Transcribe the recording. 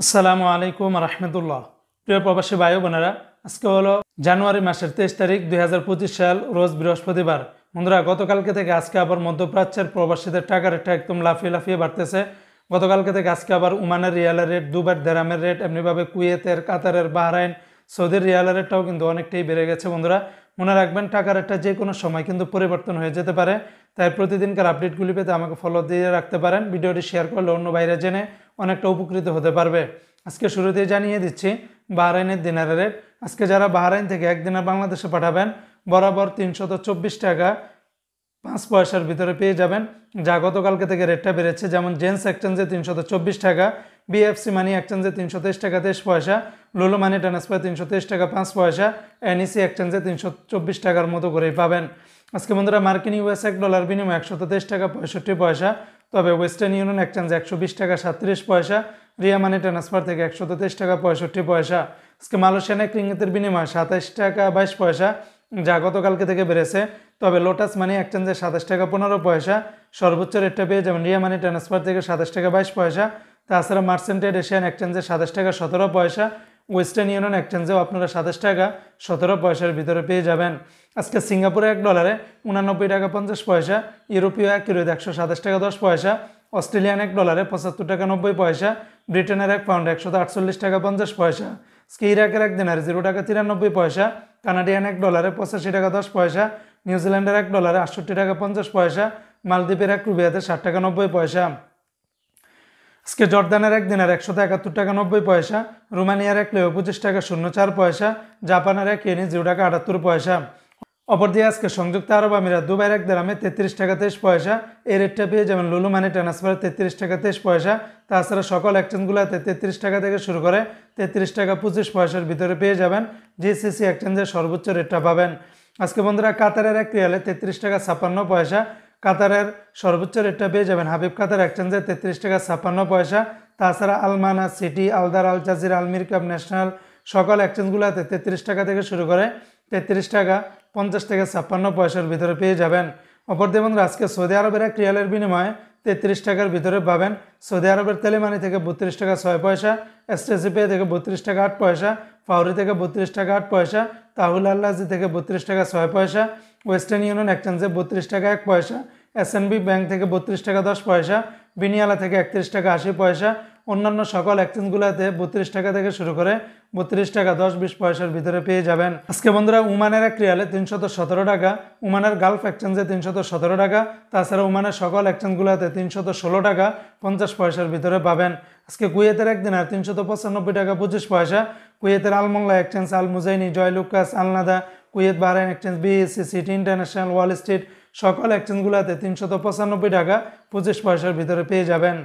আসসালামু আলাইকুম রহমতুল্লাহ। প্রিয় প্রবাসী ভাই বোনেরা, আজকে হলো জানুয়ারি মাসের 23 তারিখ 2025 সাল, রোজ বৃহস্পতিবার। বন্ধুরা, গতকালকে থেকে আজকে আবার মধ্যপ্রাচ্যের প্রবাসীদের টাকার রেটটা একদম লাফিয়ে লাফিয়ে বাড়তেছে। গতকালকে থেকে আজকে আবার ওমানের রিয়ালের রেট, দুবাইয়ের দেরামের রেট, এমনিভাবে কুয়েতের, কাতারের, বাহরাইন, সৌদির রিয়ালের রেটটাও কিন্তু অনেকটাই বেড়ে গেছে। বন্ধুরা, মনে রাখবেন টাকার রেটটা যে কোনো সময় কিন্তু পরিবর্তন হয়ে যেতে পারে। তাই প্রতিদিনকার আপডেটগুলি পেতে আমাকে ফলো দিয়ে রাখতে পারেন। ভিডিওটি শেয়ার করলে অন্য বাইরে জেনে অনেকটা উপকৃত হতে পারবে। আজকে শুরুতেই জানিয়ে দিচ্ছি বাহরাইনের দিনারের রেট। আজকে যারা বাহরাইন থেকে এক দিনার বাংলাদেশে পাঠাবেন বরাবর 324 টাকা 5 পয়সার ভিতরে পেয়ে যাবেন, যা গতকালকে থেকে রেটটা বেড়েছে। যেমন জেন্স এক্সচেঞ্জে 324 টাকা, বিএফসি মানি এক্সচেঞ্জে 323 টাকা 23 পয়সা, লুলু মানি ট্রান্সফার 323 টাকা 5 পয়সা, এনইসি এক্সচেঞ্জে 324 টাকার মতো করেই পাবেন। আজকে বন্ধুরা মার্কিন ইউএস $1 বিনিময় 123 টাকা 65 পয়সা। তবে ওয়েস্টার্ন ইউনিয়ন এক্সচেঞ্জে 120 টাকা 37 পয়সা, রিয়া মানি ট্রান্সফার থেকে 123 টাকা 65 পয়সা। আজকে মালয়েশিয়ান এক রিঙ্গিতের বিনিময় 27 টাকা 22 পয়সা, যা গতকালকে থেকে বেড়েছে। তবে লোটাস মানি এক্সচেঞ্জে 27 টাকা 15 পয়সা। সর্বোচ্চ রেটটা পেয়ে যাবেন রিয়া মানি ট্রান্সফার থেকে 27 টাকা 22 পয়সা। তাছাড়া মার্চেন্টেড এশিয়ান এক্সচেঞ্জে 27 টাকা 17 পয়সা। ওয়েস্টার্ন ইউনিয়ন এক্সচেঞ্জেও আপনারা 27 টাকা 17 পয়সার ভিতরে পেয়ে যাবেন। আজকে সিঙ্গাপুরে $1 89 টাকা 50 পয়সা, ইউরোপীয় এক ইউরোতে 127 টাকা 10 পয়সা, অস্ট্রেলিয়ান $1 75 টাকা 90 পয়সা, ব্রিটেনের এক পাউন্ড 148 টাকা 50 পয়সা। আজকে ইরাকের এক দিনার 0 টাকা 93 পয়সা, কানাডিয়ান $1 85 টাকা 10 পয়সা, নিউজিল্যান্ডের $1 68 টাকা 50 পয়সা, মালদ্বীপের এক রুপিয়াতে 60 টাকা 90 পয়সা। আজকে জর্দানের এক দিনার 171 টাকা 90 পয়সা, রোমানিয়ার এক লেও 25 টাকা 04 পয়সা, জাপানের এক ইয়েনি 0 টাকা 78 পয়সা। অপরদিকে আজকে সংযুক্ত আরব আমিরাত দুবাইয়ের এক দিরহামে 33 টাকা 23 পয়সা। এই রেটটা পেয়ে যাবেন লুলু মানি ট্রান্সফার 33 টাকা 23 পয়সা। তাছাড়া সকল এক্সচেঞ্জগুলোতে 33 টাকা থেকে শুরু করে 33 টাকা 25 পয়সার ভিতরে পেয়ে যাবেন। জিসিসি এক্সচেঞ্জের সর্বোচ্চ রেটটা পাবেন। আজকে বন্ধুরা কাতারের এক রিয়ালে 33 টাকা 56 পয়সা। কাতারের সর্বোচ্চ রেটটা পেয়ে যাবেন হাবিব কাতার এক্সচেঞ্জে 33 টাকা 56 পয়সা। তাছাড়া Al Mana, city, Al Dar, Al Jazeera, Al Mirqab, national সকল এক্সচেঞ্জগুলোতে 33 টাকা থেকে শুরু করে 33 টাকা 50 থেকে 56 পয়সার ভিতরে পেয়ে যাবেন। অপরদিকে বন্ধুরা আজকে সৌদি আরবের এক রিয়ালের বিনিময়ে 33 টাকার ভিতরে পাবেন। সৌদি আরবের তেলেমানি থেকে 32 টাকা 6 পয়সা, এসটিসি পে থেকে 32 টাকা 8 পয়সা, ফাউরি থেকে 32 টাকা 8 পয়সা, তাহুল আল্লাজি থেকে 32 টাকা 6 পয়সা, ওয়েস্টার্ন ইউনিয়ন এক্সচেঞ্জে 32 টাকা 1 পয়সা, এসএনবি ব্যাংক থেকে 32 টাকা 10 পয়সা, বিনিয়ালা থেকে 31 টাকা 80 পয়সা। অন্যান্য সকল এক্সচেঞ্জগুলোতে 32 টাকা থেকে শুরু করে 32 টাকা 10-20 পয়সার ভিতরে পেয়ে যাবেন। আজকে বন্ধুরা ওমানের এক রিয়ালে 317 টাকা, ওমানের গালফ এক্সচেঞ্জে 317 টাকা, তাছাড়া ওমানের সকল এক্সচেঞ্জগুলোতে 316 টাকা 50 পয়সার ভিতরে পাবেন। আজকে কুয়েতের এক দিনার 395 টাকা 25 পয়সা, কুয়েতের Al Mulla exchange, Al Muzaini, Joyalukkas, Al Nada, Kuwait Bahrain exchange, BSC, city international, Wall Street সকল এক্সচেঞ্জগুলোতে 395 টাকা 25 পয়সার ভিতরে পেয়ে যাবেন।